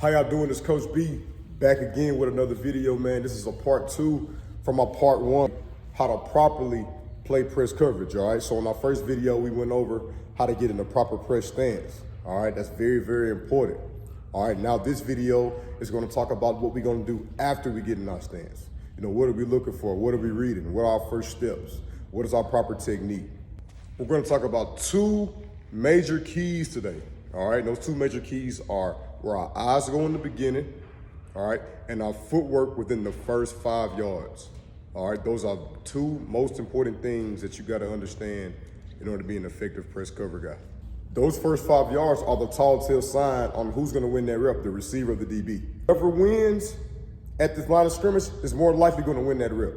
How y'all doing? It's Coach B back again with another video, man. This is a part 2 from my part 1, how to properly play press coverage, all right? So in our first video, we went over how to get in the proper press stance, all right? That's very, very important. All right, now this video is gonna talk about what we're gonna do after we get in our stance. You know, what are we looking for? What are we reading? What are our first steps? What is our proper technique? We're gonna talk about 2 major keys today, all right? Those 2 major keys are where our eyes go in the beginning, all right, and our footwork within the first 5 yards, all right? Those are 2 most important things that you gotta understand in order to be an effective press cover guy. Those first 5 yards are the tall tale sign on who's gonna win that rep, the receiver or the DB. Whoever wins at this line of scrimmage is more likely gonna win that rep.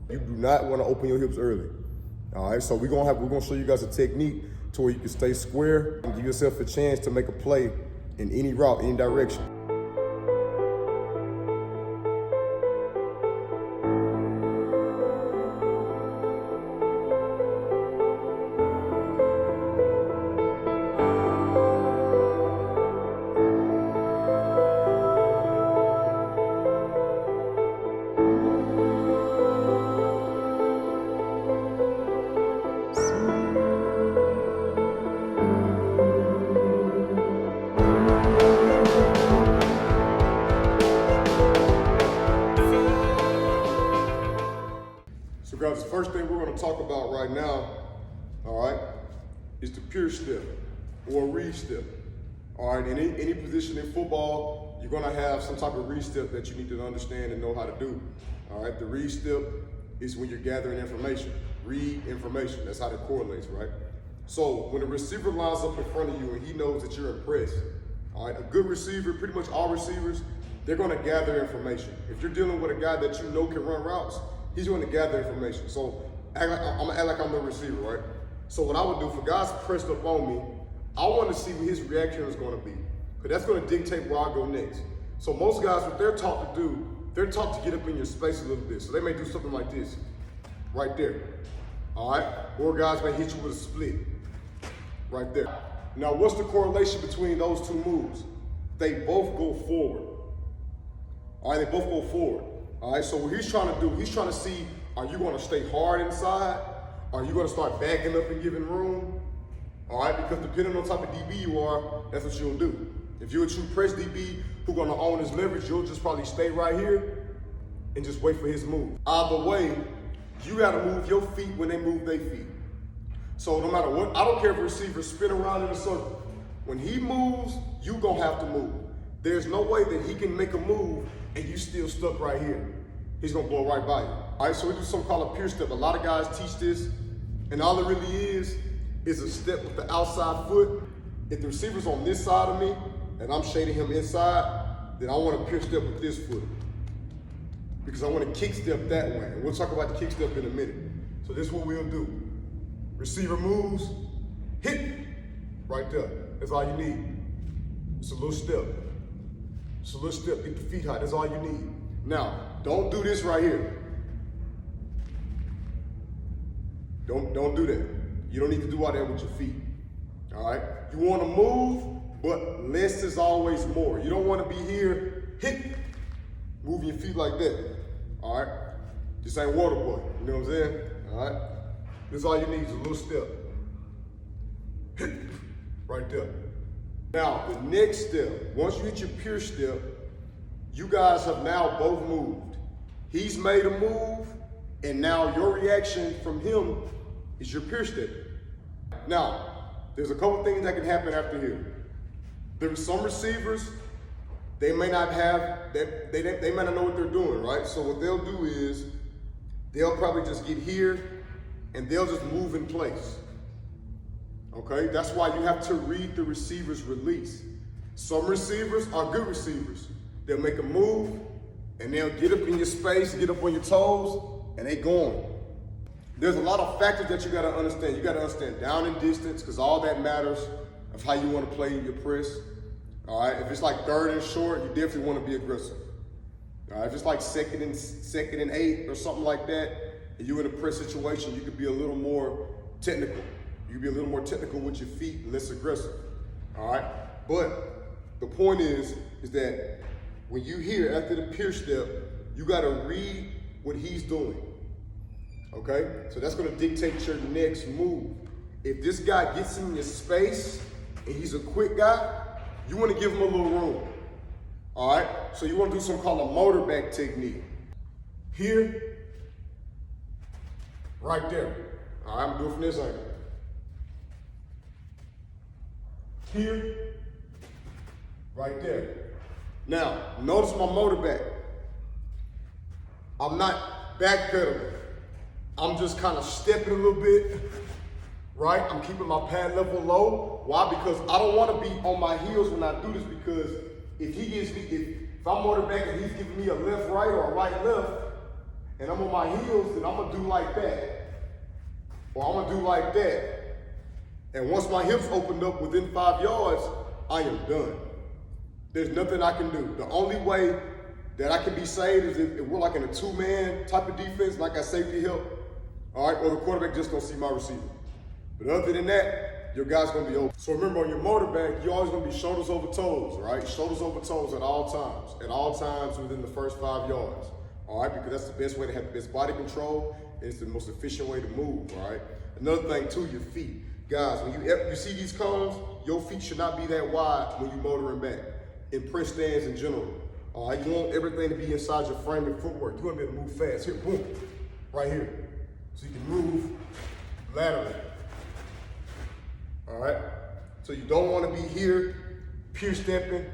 You do not wanna open your hips early, all right? So we're gonna show you guys a technique to where you can stay square and give yourself a chance to make a play in any route, any direction. So guys, the first thing we're gonna talk about right now, all right, is the pure step or read step. All right, in any position in football, you're gonna have some type of read step that you need to understand and know how to do. All right, the read step is when you're gathering information. Read information, that's how that correlates, right? So when a receiver lines up in front of you and he knows that you're impressed, all right, a good receiver, pretty much all receivers, they're gonna gather information. If you're dealing with a guy that you know can run routes, he's going to gather information. So I'm gonna act like I'm the receiver, right? So what I would do for guys pressed up on me, I want to see what his reaction is going to be, because that's going to dictate where I go next. So most guys, what they're taught to do, they're taught to get up in your space a little bit. So they may do something like this, right there, all right? Or guys may hit you with a split, right there. Now, what's the correlation between those 2 moves? They both go forward, all right? They both go forward. All right, so what he's trying to do, he's trying to see, are you going to stay hard inside? Are you going to start backing up and giving room? All right, because depending on the type of DB you are, that's what you'll do. If you're a true press DB who's going to own his leverage, you'll just probably stay right here and just wait for his move. Either way, you got to move your feet when they move their feet. So no matter what, I don't care if a receiver spin around in a circle. When he moves, you going to have to move. There's no way that he can make a move and you still stuck right here. He's gonna blow right by you. All right, so we do something called a pure step. A lot of guys teach this, and all it really is a step with the outside foot. If the receiver's on this side of me, and I'm shading him inside, then I want a pure step with this foot, because I want to kick step that way. And we'll talk about the kick step in a minute. So this is what we'll do. Receiver moves, hit, right there. That's all you need. It's a little step. It's a little step, get the feet high, that's all you need. Now, don't do this right here. Don't do that. You don't need to do all that with your feet, all right? You wanna move, but less is always more. You don't wanna be here, hit, moving your feet like that, all right? This ain't water boy, you know what I'm saying, all right? This is all you need is a little step. Hit, right there. Now, the next step, once you hit your pure step, you guys have now both moved. He's made a move, and now your reaction from him is your pure step. Now, there's a couple things that can happen after here. There's some receivers, they may not have, they may not know what they're doing, right? So what they'll do is, they'll probably just get here, and they'll just move in place. Okay, that's why you have to read the receiver's release. Some receivers are good receivers. They'll make a move, and they'll get up in your space, get up on your toes, and they going. There's a lot of factors that you gotta understand. You gotta understand down and distance, because all that matters of how you wanna play your press. All right, if it's like 3rd and short, you definitely wanna be aggressive. All right, if it's like second and 8 or something like that, and you're in a press situation, you could be a little more technical. You can be a little more technical with your feet and less aggressive, all right? But the point is that when you hear after the pierce step, you gotta read what he's doing, okay? So that's gonna dictate your next move. If this guy gets in your space and he's a quick guy, you wanna give him a little room, all right? So you wanna do something called a motorbag technique. Here, right there. All right, I'm doing from this angle. Here, right there. Now, notice my motorbag. I'm not backpedaling. I'm just kind of stepping a little bit, right? I'm keeping my pad level low. Why? Because I don't want to be on my heels when I do this, because if he gives me, if I'm motorbag and he's giving me a left right or a right left, and I'm on my heels, then I'm gonna do like that. Or I'm gonna do like that. And once my hips opened up within 5 yards, I am done. There's nothing I can do. The only way that I can be saved is if we're like in a two-man type of defense, like I safety help, all right, or the quarterback just gonna see my receiver. But other than that, your guy's gonna be open. So remember, on your motorbag, you're always gonna be shoulders over toes, right? Shoulders over toes at all times within the first 5 yards, all right? Because that's the best way to have the best body control, and it's the most efficient way to move, all right? Another thing too, your feet. Guys, when you see these cones, your feet should not be that wide when you're motoring back. In press stands in general. All right, you want everything to be inside your frame and footwork. You want to be able to move fast. Here, boom, right here. So you can move laterally. All right? So you don't want to be here, pure stepping,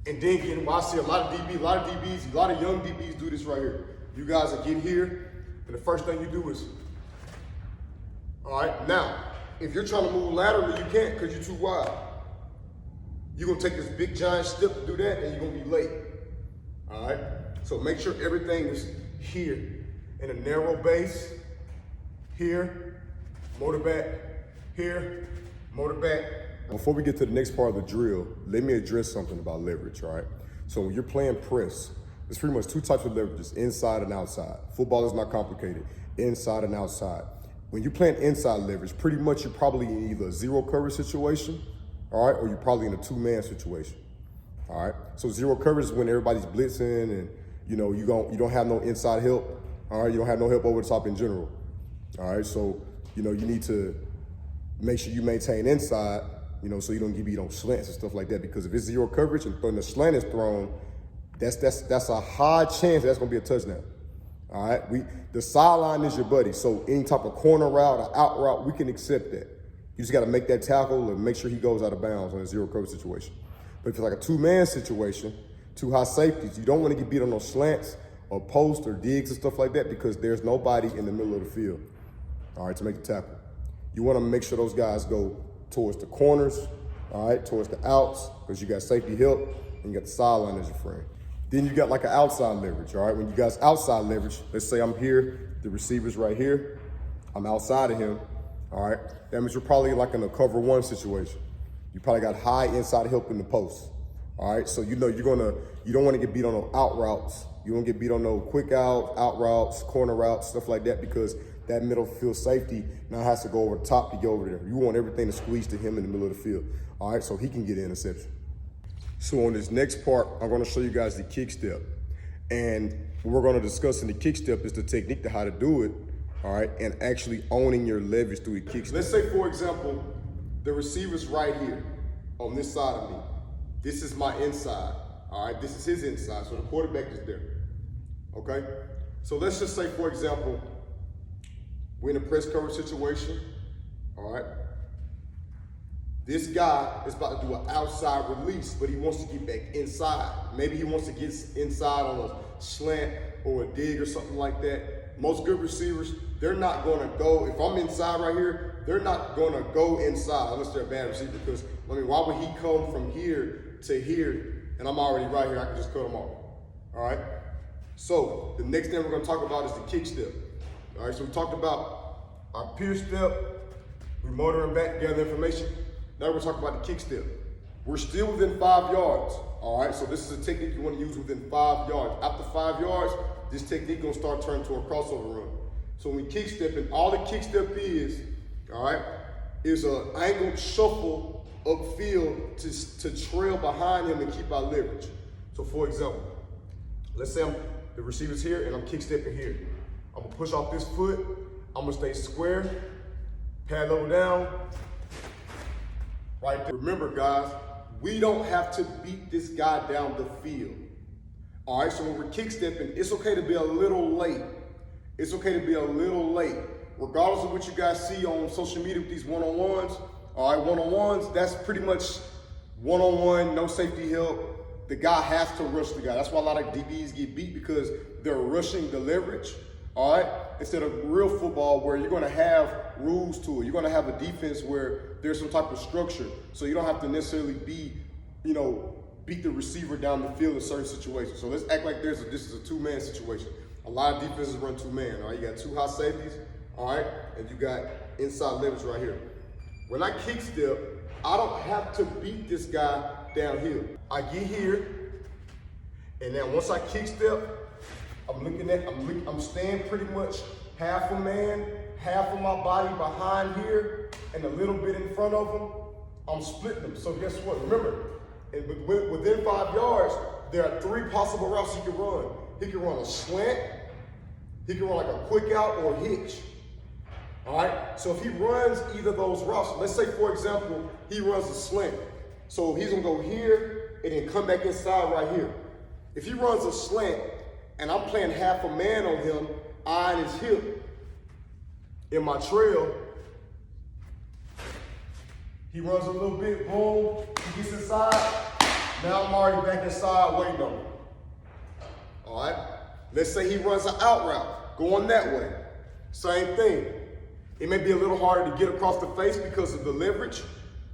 and then getting, well, I see a lot of DBs, a lot of young DBs do this right here. You guys will get here, and the first thing you do is, all right, now, if you're trying to move laterally, you can't because you're too wide. You're gonna take this big giant step to do that, and you're gonna be late. All right? So make sure everything is here in a narrow base. Here, motor back. Here, motor back. Before we get to the next part of the drill, let me address something about leverage, all right? So when you're playing press, there's pretty much two types of leverages, inside and outside. Football is not complicated, inside and outside. When you're playing inside leverage, pretty much you're probably in either a zero coverage situation, all right, or you're probably in a two-man situation, all right? So zero coverage is when everybody's blitzing and, you know, you don't have no inside help, all right? You don't have no help over the top in general, all right? So, you know, you need to make sure you maintain inside, you know, so you don't get beat on slants and stuff like that, because if it's zero coverage and the slant is thrown, that's a high chance that's gonna be a touchdown, all right? The sideline is your buddy, so any type of corner route or out route, we can accept that. You just got to make that tackle and make sure he goes out of bounds on a zero coverage situation. But if it's like a two-man situation, two high safeties, you don't want to get beat on those slants or posts or digs and stuff like that, because there's nobody in the middle of the field, all right, to make the tackle. You want to make sure those guys go towards the corners, all right, towards the outs, because you got safety help and you got the sideline as your friend. Then you got like an outside leverage, all right? When you guys outside leverage, let's say I'm here, the receiver's right here, I'm outside of him, all right? That means you're probably like in a cover one situation. You probably got high inside help in the post, all right? So you know you don't want to get beat on no out routes. You don't get beat on no quick out routes, corner routes, stuff like that, because that middle field safety now has to go over the top to get over there. You want everything to squeeze to him in the middle of the field, all right? So he can get an interception. So on this next part, I'm gonna show you guys the kick step. And what we're gonna discuss in the kick step is the technique to how to do it, all right, and actually owning your leverage through the kick step. Let's say, for example, the receiver's right here on this side of me. This is my inside, all right? This is his inside, so the quarterback is there, okay? So let's just say, for example, we're in a press coverage situation, all right? This guy is about to do an outside release, but he wants to get back inside. Maybe he wants to get inside on a slant or a dig or something like that. Most good receivers, they're not gonna go, if I'm inside right here, they're not gonna go inside unless they're a bad receiver, because, I mean, why would he come from here to here and I'm already right here, I can just cut him off, all right? So the next thing we're gonna talk about is the kick step. All right, so we talked about our pierce step, we motoring back, gather information. Now we're talking about the kick step. We're still within 5 yards, all right? So this is a technique you want to use within 5 yards. After 5 yards, this technique gonna start turning to a crossover run. So when we kick step, and all the kick step is, all right, is an angled shuffle upfield to trail behind him and keep our leverage. So for example, let's say the receiver's here and I'm kick stepping here. I'm gonna push off this foot, I'm gonna stay square, pad level down, right there. Remember guys, we don't have to beat this guy down the field. All right, so when we're kick stepping, it's okay to be a little late. It's okay to be a little late. Regardless of what you guys see on social media with these one-on-ones, all right, one-on-ones, that's pretty much one-on-one, no safety help. The guy has to rush the guy. That's why a lot of DBs get beat, because they're rushing the leverage, all right? Instead of real football where you're gonna have rules to it. You're gonna have a defense where there's some type of structure. So you don't have to necessarily beat the receiver down the field in certain situations. So let's act like this is a two-man situation. A lot of defenses run two-man, all right? You got two high safeties, all right? And you got inside leverage right here. When I kick step, I don't have to beat this guy downhill. I get here, and then once I kick step, I'm staying pretty much half a man, half of my body behind here, and a little bit in front of him. I'm splitting them. So guess what? Remember, within 5 yards, there are 3 possible routes he can run. He can run a slant, he can run like a quick out or a hitch. All right, so if he runs either of those routes, let's say for example, he runs a slant. So he's gonna go here and then come back inside right here. If he runs a slant and I'm playing half a man on him, eyeing his hip, in my trail, he runs a little bit, boom, he gets inside, now I'm already back inside waiting on him. All right, let's say he runs an out route, going that way, same thing. It may be a little harder to get across the face because of the leverage,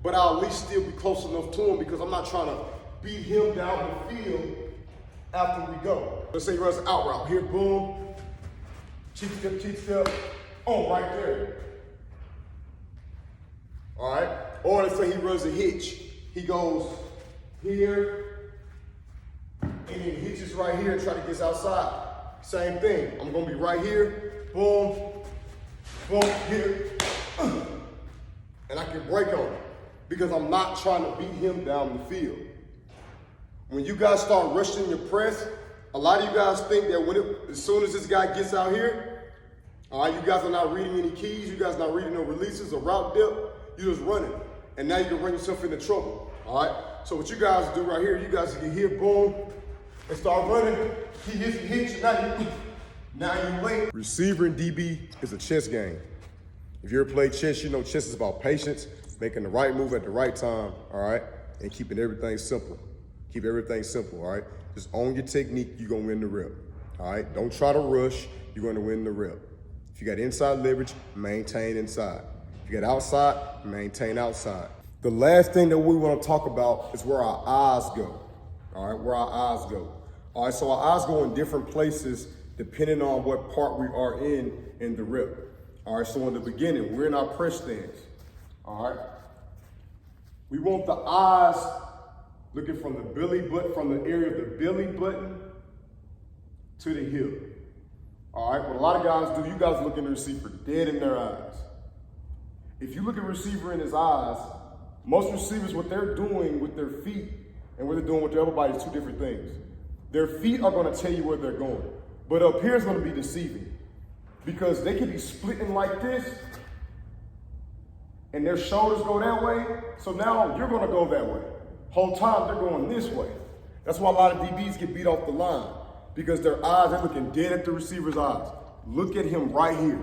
but I'll at least still be close enough to him because I'm not trying to beat him down the field after we go. Let's say he runs an out route. Here, boom, cheek step, oh, right there. All right, or let's say he runs a hitch. He goes here, and then hitches right here and try to get outside. Same thing, I'm gonna be right here, boom, boom, here, and I can break on it because I'm not trying to beat him down the field. When you guys start rushing your press, a lot of you guys think that as soon as this guy gets out here, all right, you guys are not reading any keys, you guys are not reading no releases or route depth, you're just running. And now you can run yourself into trouble, all right? So what you guys do right here, you guys get here, boom, and start running. He hits you, now you wait. Receiver and DB is a chess game. If you ever played chess, you know chess is about patience, making the right move at the right time, all right? And keeping everything simple. Keep everything simple, all right? Just own your technique, you're gonna win the rep, all right? Don't try to rush, you're gonna win the rep. If you got inside leverage, maintain inside. If you got outside, maintain outside. The last thing that we wanna talk about is where our eyes go, all right? Where our eyes go. All right, so our eyes go in different places depending on what part we are in the rep. All right, so in the beginning, we're in our press stance, all right? We want the eyes looking from the belly button, from the area of the belly button to the hip. All right, what a lot of guys do, you guys look in the receiver dead in their eyes. If you look at a receiver in his eyes, most receivers, what they're doing with their feet and what they're doing with their upper body is 2 different things. Their feet are gonna tell you where they're going, but up here is gonna be deceiving because they could be splitting like this and their shoulders go that way, so now you're gonna go that way. Whole time they're going this way. That's why a lot of DBs get beat off the line because their eyes, they're looking dead at the receiver's eyes. Look at him right here.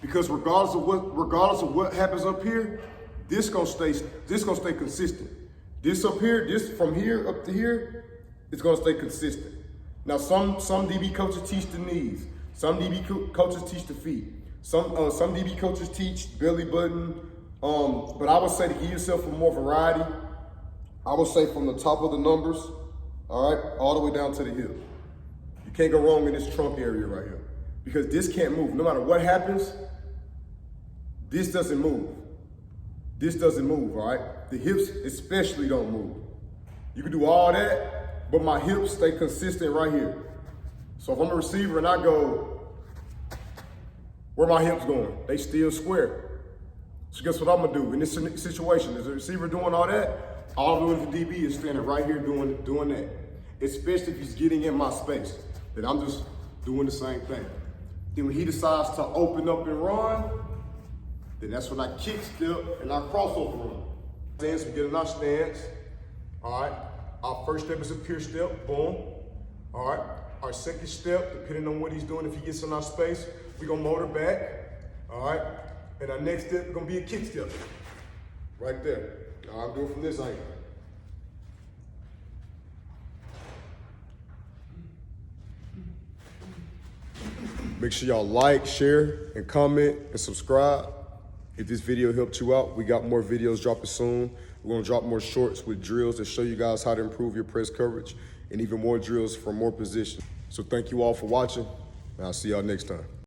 Because regardless of what happens up here, this gonna stay consistent. This up here, this from here up to here, it's gonna stay consistent. Now some DB coaches teach the knees, some DB coaches teach the feet, some DB coaches teach belly button, but I would say to give yourself more variety, I would say from the top of the numbers, all right, all the way down to the hip. You can't go wrong in this trunk area right here because this can't move. No matter what happens, this doesn't move. This doesn't move, all right? The hips especially don't move. You can do all that, but my hips stay consistent right here. So if I'm a receiver and I go, where my hips going? They still square. So guess what I'm gonna do in this situation? Is the receiver doing all that? All I'm doing for DB is standing right here doing that. Especially if he's getting in my space. Then I'm just doing the same thing. Then when he decides to open up and run, then that's when I kick step and I crossover run. Stance, we get in our stance. All right. Our first step is a pure step. Boom. All right. Our second step, depending on what he's doing, if he gets in our space, we're gonna motor back. All right. And our next step is gonna be a kick step. Right there. All right, I'm doing from this angle. Make sure y'all like, share, and comment, and subscribe. If this video helped you out, we got more videos dropping soon. We're gonna drop more shorts with drills that show you guys how to improve your press coverage, and even more drills for more positions. So thank you all for watching, and I'll see y'all next time.